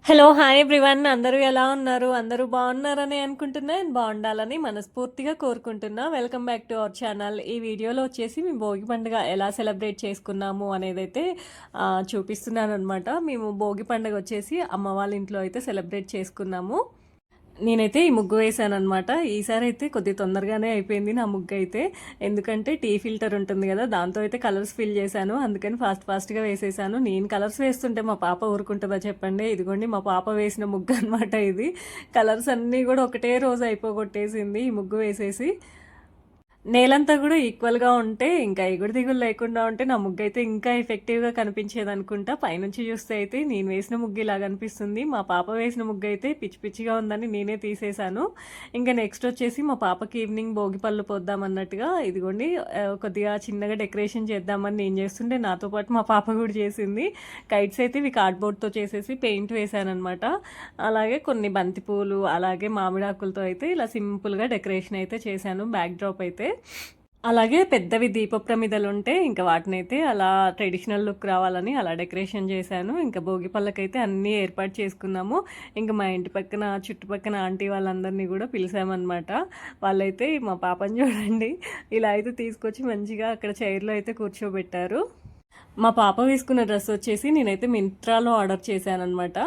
Hello! Hi everyone. అందరూ ఎలా ఉన్నారు? అందరూ బాగున్నారని అనుకుంటున్నా. అండ్ బాగుండాలని మనస్ఫూర్తిగా కోరుకుంటున్నా. Welcome back to our channel. ఈ వీడియోలో వచ్చేసి మేము భోగి పండుగ ఎలా సెలబ్రేట్ చేసుకున్నాము అనేదైతే చూపిస్తున్నాననమాట. మేము భోగి పండుగ వచ్చేసి అమ్మ వాళ్ళ ఇంట్లో అయితే సెలబ్రేట్ చేసుకున్నాము. నేనైతే ఈ ముగ్గు వేసానమాట. ఈసారి అయితే కొద్దిగా తొందరగానే అయిపోయింది నా ముగ్గు అయితే. ఎందుకంటే టీ ఫిల్టర్ ఉంటుంది కదా, దాంతో అయితే కలర్స్ ఫిల్ చేశాను. అందుకని ఫాస్ట్గా వేసేసాను. నేను కలర్స్ వేస్తుంటే మా పాప ఊరుకుంటుందా చెప్పండి. ఇదిగోండి మా పాప వేసిన ముగ్గు అనమాట ఇది. కలర్స్ అన్నీ కూడా ఒకటే రోజు అయిపోగొట్టేసింది ఈ ముగ్గు వేసేసి. నేలంతా కూడా ఈక్వల్గా ఉంటే, ఇంకా ఎగుడు దిగులు లేకుండా ఉంటే నా ముగ్గు అయితే ఇంకా ఎఫెక్టివ్గా కనిపించేది అనుకుంటా. పైనుంచి చూస్తే అయితే నేను వేసిన ముగ్గు ఇలా కనిపిస్తుంది. మా పాప వేసిన ముగ్గు అయితే పిచ్చి పిచ్చిగా ఉందని నేనే తీసేశాను. ఇంకా నెక్స్ట్ వచ్చేసి మా పాపకి ఈవినింగ్ భోగి పళ్ళు పోద్దామన్నట్టుగా ఇదిగోండి కొద్దిగా చిన్నగా డెకరేషన్ చేద్దామని నేను చేస్తుంటే నాతో పాటు మా పాప కూడా చేసింది. కైట్స్ అయితే ఇవి కార్డ్బోర్డ్తో చేసేసి పెయింట్ వేశానమాట. అలాగే కొన్ని బంతిపూలు అలాగే మామిడాకులతో అయితే ఇలా సింపుల్గా డెకరేషన్ అయితే చేశాను. బ్యాక్ డ్రాప్ అయితే అలాగే పెద్దవి దీప ప్రమిదలు ఉంటే ఇంకా వాటినైతే అలా ట్రెడిషనల్ లుక్ రావాలని అలా డెకరేషన్ చేశాను. ఇంకా భోగి పళ్ళకైతే అన్నీ ఏర్పాటు చేసుకున్నాము. ఇంకా మా ఇంటి పక్కన చుట్టుపక్కన ఆంటీ వాళ్ళందరినీ కూడా పిలిచామన్నమాట. వాళ్ళైతే మా పాపని చూడండి ఇలా అయితే తీసుకొచ్చి మంచిగా అక్కడ చైర్లో అయితే కూర్చోబెట్టారు. మా పాప వేసుకున్న డ్రెస్ వచ్చేసి నేనైతే మింత్రాలో ఆర్డర్ చేశానమాట.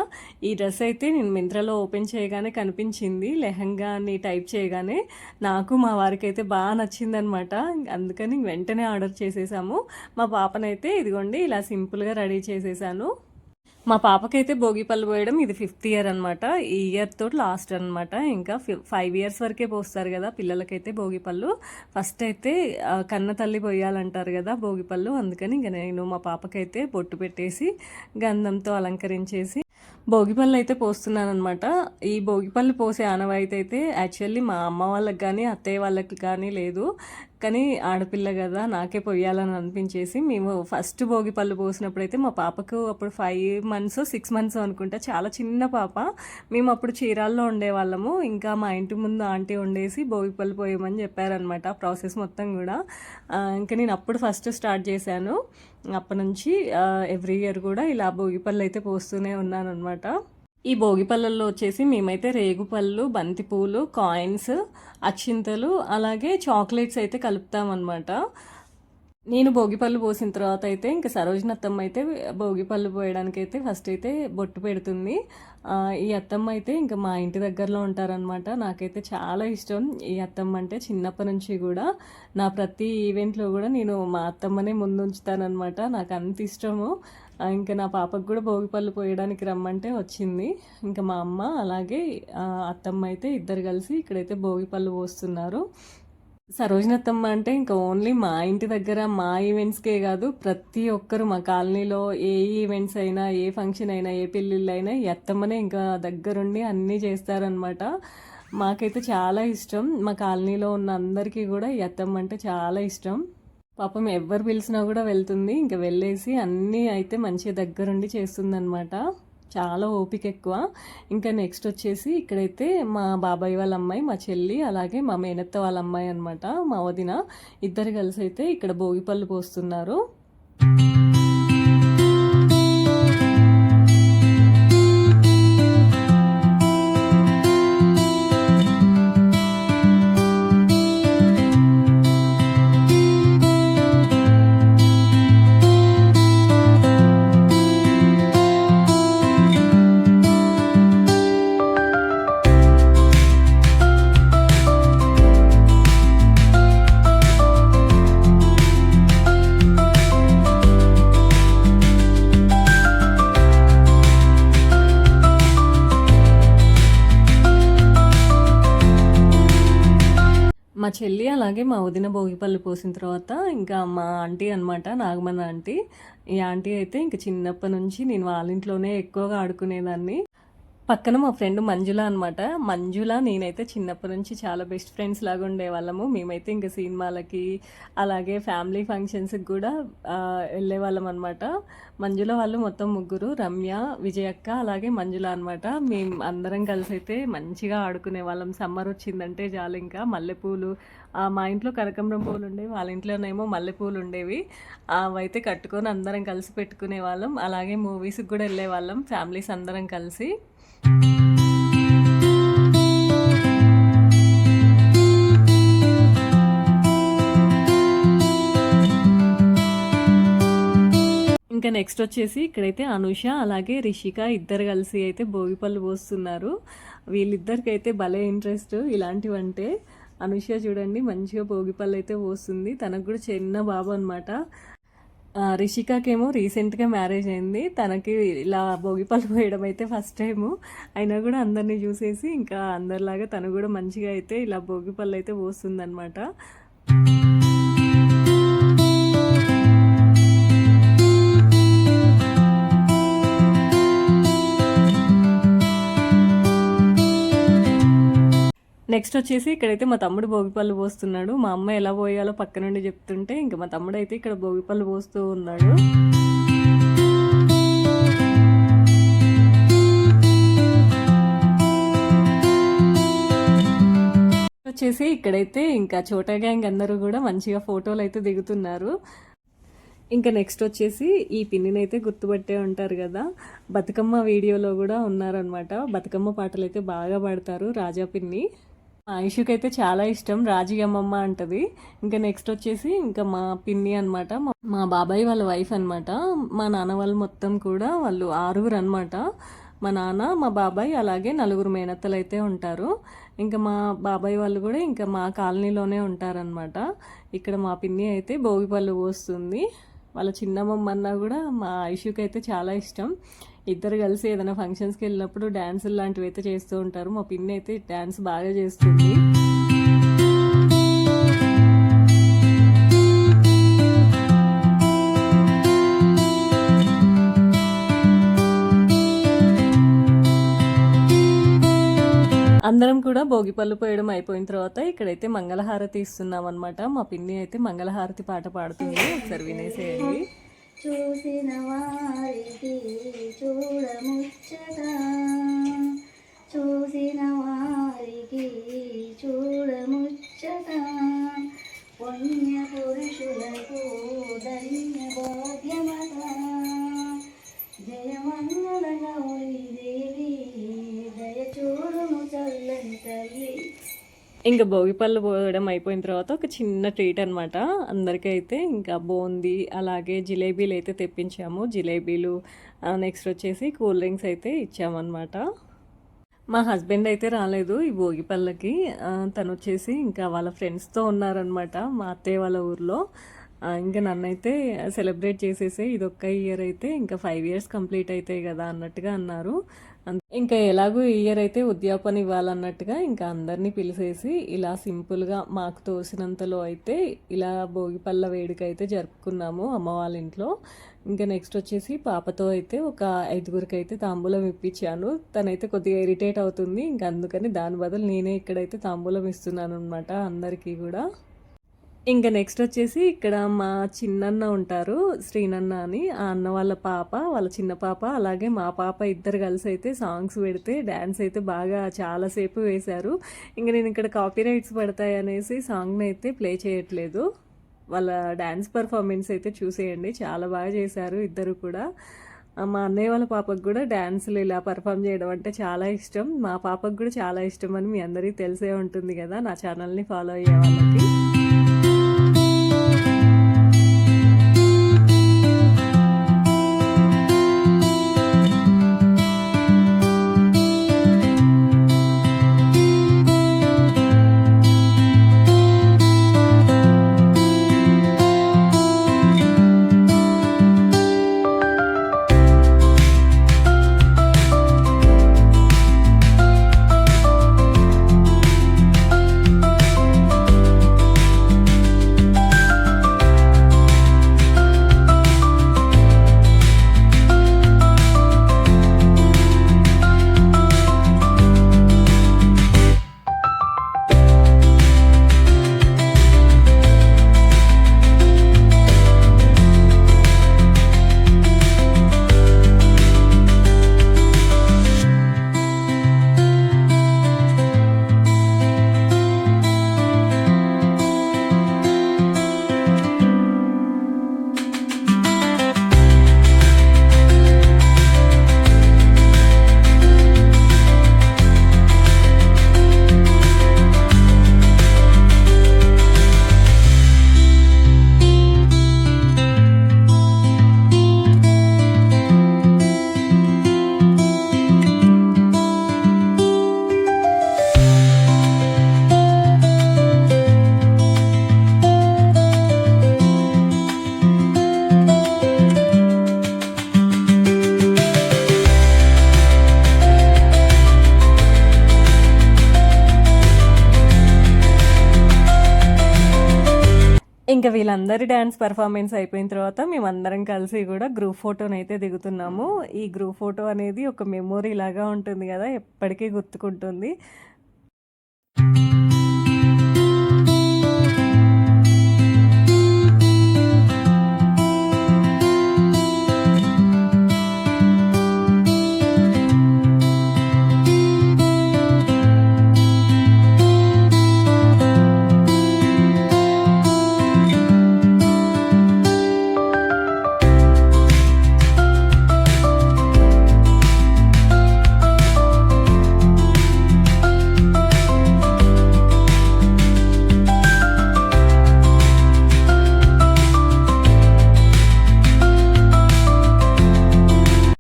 ఈ డ్రెస్ అయితే నేను మింత్రాలో ఓపెన్ చేయగానే కనిపించింది. లెహంగా అని టైప్ చేయగానే నాకు మా వారికి అయితే బాగా నచ్చిందనమాట. అందుకని వెంటనే ఆర్డర్ చేసేసాము. మా పాపనైతే ఇదిగోండి ఇలా సింపుల్గా రెడీ చేసేసాను. మా పాపకైతే భోగి పళ్ళు పోయడం ఇది 5th ఇయర్ అనమాట. ఈ ఇయర్ తోటి లాస్ట్ అనమాట. ఇంకా 5 years వరకే పోస్తారు కదా పిల్లలకైతే భోగి పళ్ళు. ఫస్ట్ అయితే కన్న తల్లి పోయాలంటారు కదా భోగి పళ్ళు. అందుకని ఇంకా నేను మా పాపకైతే బొట్టు పెట్టేసి గంధంతో అలంకరించేసి భోగిపళ్ళు అయితే పోస్తున్నానమాట. ఈ భోగిపళ్ళు పోసే ఆనవాయితీ అయితే యాక్చువల్లీ మా అమ్మ వాళ్ళకి కానీ అత్తయ్య వాళ్ళకి కానీ లేదు. కానీ ఆడపిల్ల కదా నాకే పొయ్యాలని అనిపించేసి మేము ఫస్ట్ భోగిపళ్ళు పోసినప్పుడు అయితే మా పాపకు అప్పుడు 5 months 6 months అనుకుంటా, చాలా చిన్న పాప. మేము అప్పుడు చీరాల్లో ఉండేవాళ్ళము. ఇంకా మా ఇంటి ముందు ఆంటీ వండేసి భోగిపళ్ళు పోయమని చెప్పారనమాట. ఆ ప్రాసెస్ మొత్తం కూడా ఇంకా నేను అప్పుడు ఫస్ట్ స్టార్ట్ చేశాను. అప్పటి నుంచి ఎవ్రీ ఇయర్ కూడా ఇలా భోగిపళ్ళు అయితే పోస్తూనే ఉన్నాను అనమాట. ఈ భోగిపళ్ళల్లో వచ్చేసి మేమైతే రేగుపళ్ళు, బంతిపూలు, కాయిన్స్, అక్షింతలు అలాగే చాక్లెట్స్ అయితే కలుపుతామన్నమాట. నేను భోగిపళ్ళు పోసిన తర్వాత అయితే ఇంకా సరోజిని అత్తమ్మ అయితే భోగిపళ్ళు పోయడానికి అయితే ఫస్ట్ అయితే బొట్టు పెడుతుంది. ఈ అత్తమ్మ అయితే ఇంకా మా ఇంటి దగ్గరలో ఉంటారనమాట. నాకైతే చాలా ఇష్టం ఈ అత్తమ్మ అంటే. చిన్నప్పటి నుంచి కూడా నా ప్రతి ఈవెంట్లో కూడా నేను మా అత్తమ్మనే ముందు ఉంచుతానమాట. నాకు అంత ఇష్టము. ఇంకా నా పాపకు కూడా భోగిపళ్ళు పోయడానికి రమ్మంటే వచ్చింది. ఇంకా మా అమ్మ అలాగే అత్తమ్మ అయితే ఇద్దరు కలిసి ఇక్కడైతే భోగిపళ్ళు పోస్తున్నారు. సరోజినత్తమ్మ అంటే ఇంకా ఓన్లీ మా ఇంటి దగ్గర మా ఈవెంట్స్కే కాదు, ప్రతి ఒక్కరు మా కాలనీలో ఏ ఈవెంట్స్ అయినా, ఏ ఫంక్షన్ అయినా, ఏ పెళ్ళిళ్ళు అయినా ఈ అత్తమ్మనే ఇంకా దగ్గరుండి అన్నీ చేస్తారనమాట. మాకైతే చాలా ఇష్టం. మా కాలనీలో ఉన్న అందరికీ కూడా ఈ అత్తమ్మ అంటే చాలా ఇష్టం. పాపం ఎవరు పిలిచినా కూడా వెళ్తుంది. ఇంకా వెళ్ళేసి అన్నీ అయితే మంచిగా దగ్గరుండి చేస్తుందన్నమాట. చాలా ఓపిక ఎక్కువ. ఇంకా నెక్స్ట్ వచ్చేసి ఇక్కడైతే మా బాబాయ్ వాళ్ళ అమ్మాయి, మా చెల్లి అలాగే మా మేనత్త వాళ్ళ అమ్మాయి అనమాట, మా వదిన, ఇద్దరు కలిసి అయితే ఇక్కడ భోగిపళ్ళు పోస్తున్నారు. మా చెల్లి అలాగే మా వదిన భోగిపళ్ళు పోసిన తర్వాత ఇంకా మా ఆంటీ అనమాట, నాగమన్న ఆంటీ. ఈ ఆంటీ అయితే ఇంక చిన్నప్పటి నుంచి నేను వాళ్ళ ఇంట్లోనే ఎక్కువగా ఆడుకునేదాన్ని. పక్కన మా ఫ్రెండ్ మంజుల అనమాట. మంజుల నేనైతే చిన్నప్పటి నుంచి చాలా బెస్ట్ ఫ్రెండ్స్ లాగా ఉండేవాళ్ళము. మేమైతే ఇంకా సినిమాలకి అలాగే ఫ్యామిలీ ఫంక్షన్స్కి కూడా వెళ్ళేవాళ్ళం అనమాట. మంజుల వాళ్ళు మొత్తం ముగ్గురు, రమ్య, విజయక్క అలాగే మంజుల అనమాట. మేము అందరం కలిసి అయితే మంచిగా ఆడుకునే వాళ్ళం. సమ్మర్ వచ్చిందంటే చాలు ఇంకా మల్లెపూలు, మా ఇంట్లో కనకాంబరం పూలు ఉండేవి, వాళ్ళ ఇంట్లోనేమో మల్లెపూలు ఉండేవి. అవైతే కట్టుకొని అందరం కలిసి పెట్టుకునే వాళ్ళం. అలాగే మూవీస్కి కూడా వెళ్ళే వాళ్ళం ఫ్యామిలీస్ అందరం కలిసి. ఇంకా నెక్స్ట్ వచ్చేసి ఇక్కడైతే అనుష అలాగే రిషిక ఇద్దరు కలిసి అయితే భోగిపళ్ళు పోస్తున్నారు. వీళ్ళిద్దరికి అయితే భలే ఇంట్రెస్ట్ ఇలాంటివంటే. అనుష చూడండి మంచిగా భోగిపళ్ళు అయితే పోస్తుంది. తనకు కూడా చిన్న బాబు అనమాట. రిషికాకేమో రీసెంట్గా మ్యారేజ్ అయింది. తనకి ఇలా భోగిపళ్ళు పోయడం అయితే ఫస్ట్ టైము. అయినా కూడా అందరినీ చూసేసి ఇంకా అందరిలాగా తను కూడా మంచిగా అయితే ఇలా భోగిపళ్ళు అయితే పోస్తుందన్నమాట. నెక్స్ట్ వచ్చేసి ఇక్కడైతే మా తమ్ముడు భోగిపళ్ళు పోస్తున్నాడు. మా అమ్మ ఎలా పోయాలో పక్క నుండి చెప్తుంటే ఇంకా మా తమ్ముడు అయితే ఇక్కడ భోగిపళ్ళు పోస్తూ ఉన్నాడు. వచ్చేసి ఇక్కడైతే ఇంకా చోటా గ్యాంగ్ అందరూ కూడా మంచిగా ఫోటోలు అయితే దిగుతున్నారు. ఇంకా నెక్స్ట్ వచ్చేసి ఈ పిన్నిని అయితే గుర్తుపట్టే ఉంటారు కదా, బతుకమ్మ వీడియోలో కూడా ఉన్నారనమాట. బతుకమ్మ పాటలు అయితే బాగా పాడతారు రాజా పిన్ని. మా ఐషుకి అయితే చాలా ఇష్టం, రాజీ అమ్మమ్మ అంటది. ఇంకా నెక్స్ట్ వచ్చేసి ఇంకా మా పిన్ని అనమాట, మా బాబాయ్ వాళ్ళ వైఫ్ అనమాట. మా నాన్న వాళ్ళు మొత్తం కూడా వాళ్ళు 6 అనమాట. మా నాన్న, మా బాబాయ్ అలాగే 4 మేనత్తలు అయితే ఉంటారు. ఇంకా మా బాబాయ్ వాళ్ళు కూడా ఇంకా మా కాలనీలోనే ఉంటారనమాట. ఇక్కడ మా పిన్ని అయితే భోగిపళ్ళు పోస్తుంది. వాళ్ళ చిన్నమ్మమ్మ అన్నా కూడా మా ఐషుకి అయితే చాలా ఇష్టం. ఇద్దరు కలిసి ఏదైనా ఫంక్షన్స్కి వెళ్ళినప్పుడు డ్యాన్సులు లాంటివి అయితే చేస్తూ ఉంటారు. మా పిన్ని అయితే డ్యాన్స్ బాగా చేస్తుంది. అందరం కూడా భోగిపళ్ళు పోయడం అయిపోయిన తర్వాత ఇక్కడైతే మంగళహారతి ఇస్తున్నాం అనమాట. మా పిన్ని అయితే మంగళహారతి పాట పాడుతుంది, ఒకసారి వినేసేయండి. చూసిన వారికి చూడముచ్చట, చూసిన వారికి చూడముచ్చట, పుణ్య పురుషులకు ధన్య భాగ్యమత, జయమంగళ గౌరీ దేవి దయ చూడుము చల్లని తల్లి. ఇంకా భోగిపళ్ళు పోయడం అయిపోయిన తర్వాత ఒక చిన్న ట్రీట్ అనమాట అందరికైతే. ఇంకా బూందీ అలాగే జిలేబీలు అయితే తెప్పించాము. జిలేబీలు నెక్స్ట్ వచ్చేసి కూల్ డ్రింక్స్ అయితే ఇచ్చామన్నమాట. మా హస్బెండ్ అయితే రాలేదు ఈ భోగిపళ్ళకి. తను వచ్చేసి ఇంకా వాళ్ళ ఫ్రెండ్స్తో ఉన్నారనమాట మా అత్తయ్య వాళ్ళ ఊర్లో. ఇంకా నన్నైతే సెలబ్రేట్ చేసేసి ఇదొక్క ఇయర్ అయితే ఇంకా 5 years కంప్లీట్ అవుతాయి కదా అన్నట్టుగా అన్నారు. ఇంకా ఎలాగో ఈ ఇయర్ అయితే ఉద్యాపన ఇవ్వాలన్నట్టుగా ఇంకా అందరినీ పిలిచేసి ఇలా సింపుల్గా మాకు తోసినంతలో అయితే ఇలా భోగిపళ్ళ వేడుక అయితే జరుపుకున్నాము అమ్మ వాళ్ళ ఇంట్లో. ఇంకా నెక్స్ట్ వచ్చేసి పాపతో అయితే ఒక 5గురికి అయితే తాంబూలం ఇప్పించాను. తనైతే కొద్దిగా ఇరిటేట్ అవుతుంది, ఇంకా అందుకని దాని బదులు నేనే ఇక్కడైతే తాంబూలం ఇస్తున్నాను అనమాట అందరికీ కూడా. ఇంకా నెక్స్ట్ వచ్చేసి ఇక్కడ మా చిన్నన్న ఉంటారు, శ్రీనన్న అని. ఆ అన్న వాళ్ళ పాప, వాళ్ళ చిన్న పాప అలాగే మా పాప ఇద్దరు కలిసి అయితే సాంగ్స్ పెడితే డ్యాన్స్ అయితే బాగా చాలాసేపు వేశారు. ఇంకా నేను ఇక్కడ కాపీ రైట్స్ పడతాయి అనేసి సాంగ్ని అయితే ప్లే చేయట్లేదు. వాళ్ళ డ్యాన్స్ పర్ఫార్మెన్స్ అయితే చూసేయండి, చాలా బాగా చేశారు ఇద్దరు కూడా. మా అన్నయ్య వాళ్ళ పాపకు కూడా డ్యాన్సులు ఇలా పర్ఫామ్ చేయడం అంటే చాలా ఇష్టం. మా పాపకు కూడా చాలా ఇష్టం అని మీ అందరికీ తెలిసే ఉంటుంది కదా నా ఛానల్ని ఫాలో అయ్యే వాళ్ళకి. ఇంకా వీళ్ళందరి డ్యాన్స్ పర్ఫార్మెన్స్ అయిపోయిన తర్వాత మేమందరం కలిసి కూడా గ్రూప్ ఫోటోనైతే దిగుతున్నాము. ఈ గ్రూప్ ఫోటో అనేది ఒక మెమొరీ లాగా ఉంటుంది కదా, ఎప్పటికీ గుర్తుకుంటుంది.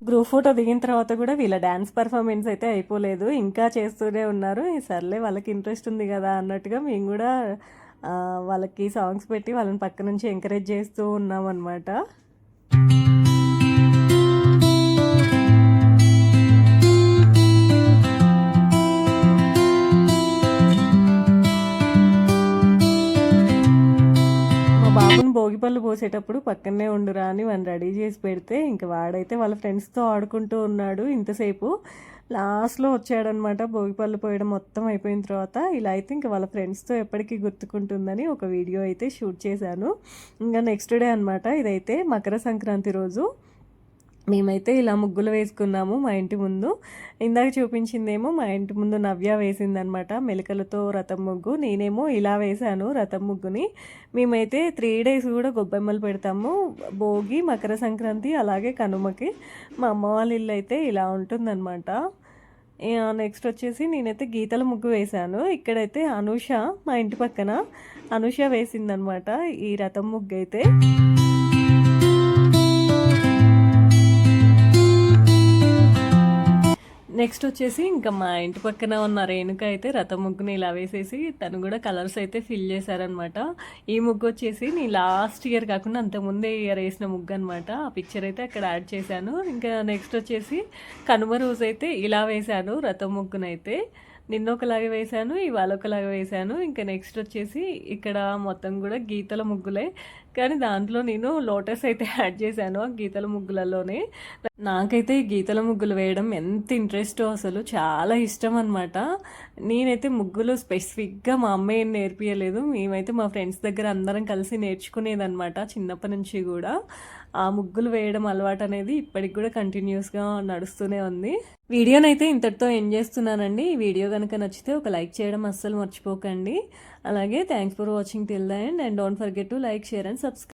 గ్రూప్ ఫోటో దిగిన తర్వాత కూడా వీళ్ళ డ్యాన్స్ పర్ఫార్మెన్స్ అయితే అయిపోలేదు, ఇంకా చేస్తూనే ఉన్నారు. సర్లే వాళ్ళకి ఇంట్రెస్ట్ ఉంది కదా అన్నట్టుగా మేము కూడా వాళ్ళకి సాంగ్స్ పెట్టి వాళ్ళని పక్క నుంచి ఎంకరేజ్ చేస్తూ ఉన్నాం అన్నమాట. బాబుని భోగిపళ్ళు పోసేటప్పుడు పక్కనే ఉండురా అని వాడిని రెడీ చేసి పెడితే ఇంకా వాడైతే వాళ్ళ ఫ్రెండ్స్తో ఆడుకుంటూ ఉన్నాడు ఇంతసేపు. లాస్ట్లో వచ్చాడనమాట భోగిపళ్ళు పోయడం మొత్తం అయిపోయిన తర్వాత. ఇలా అయితే ఇంకా వాళ్ళ ఫ్రెండ్స్తో ఎప్పటికీ గుర్తుకుంటుందని ఒక వీడియో అయితే షూట్ చేశాను. ఇంకా నెక్స్ట్ డే అనమాట ఇదైతే, మకర సంక్రాంతి రోజు మేమైతే ఇలా ముగ్గులు వేసుకున్నాము మా ఇంటి ముందు. ఇందాక చూపించిందేమో మా ఇంటి ముందు నవ్య వేసిందనమాట మెలికలతో రథం ముగ్గు. నేనేమో ఇలా వేశాను రథం ముగ్గుని. మేమైతే 3 days కూడా గొబ్బెమ్మలు పెడతాము, భోగి, మకర సంక్రాంతి, అలాగే కనుమకి. మా అమ్మ వాళ్ళ ఇల్లు అయితే ఇలా ఉంటుందన్నమాట. నెక్స్ట్ వచ్చేసి నేనైతే గీతల ముగ్గు వేశాను. ఇక్కడైతే అనూష, మా ఇంటి పక్కన అనూష వేసిందనమాట ఈ రథం ముగ్గు అయితే. నెక్స్ట్ వచ్చేసి ఇంకా మా ఇంటి పక్కన ఉన్న రేణుక అయితే రథం ముగ్గుని ఇలా వేసేసి తను కూడా కలర్స్ అయితే ఫిల్ చేశారనమాట. ఈ ముగ్గు వచ్చేసి నేను లాస్ట్ ఇయర్ కాకుండా అంతకుముందే ఇయర్ వేసిన ముగ్గు అనమాట. ఆ పిక్చర్ అయితే అక్కడ యాడ్ చేశాను. ఇంకా నెక్స్ట్ వచ్చేసి కనుమ రోజు అయితే ఇలా వేశాను రథం ముగ్గునైతే. నిన్న ఒకలాగా వేశాను, ఇవాళ ఒకలాగా వేశాను. ఇంకా నెక్స్ట్ వచ్చేసి ఇక్కడ మొత్తం కూడా గీతల ముగ్గులే, కానీ దాంట్లో నేను లోటస్ అయితే యాడ్ చేశాను ఆ గీతల ముగ్గులలోనే. నాకైతే ఈ గీతల ముగ్గులు వేయడం ఎంత ఇంట్రెస్టో, అసలు చాలా ఇష్టం అనమాట. నేనైతే ముగ్గులు స్పెసిఫిక్గా మా అమ్మ ఏం నేర్పియలేదు, మేమైతే మా ఫ్రెండ్స్ దగ్గర అందరం కలిసి నేర్చుకునేదనమాట చిన్నప్పటి నుంచి కూడా. ఆ ముగ్గులు వేయడం అలవాటు అనేది ఇప్పటికి కూడా కంటిన్యూస్గా నడుస్తూనే ఉంది. వీడియోనైతే ఇంతటితో ఎండ్ చేస్తున్నానండి. ఈ వీడియో కనుక నచ్చితే ఒక లైక్ చేయడం అస్సలు మర్చిపోకండి. అలాగే thanks for watching till the end, and don't forget to like, share and subscribe.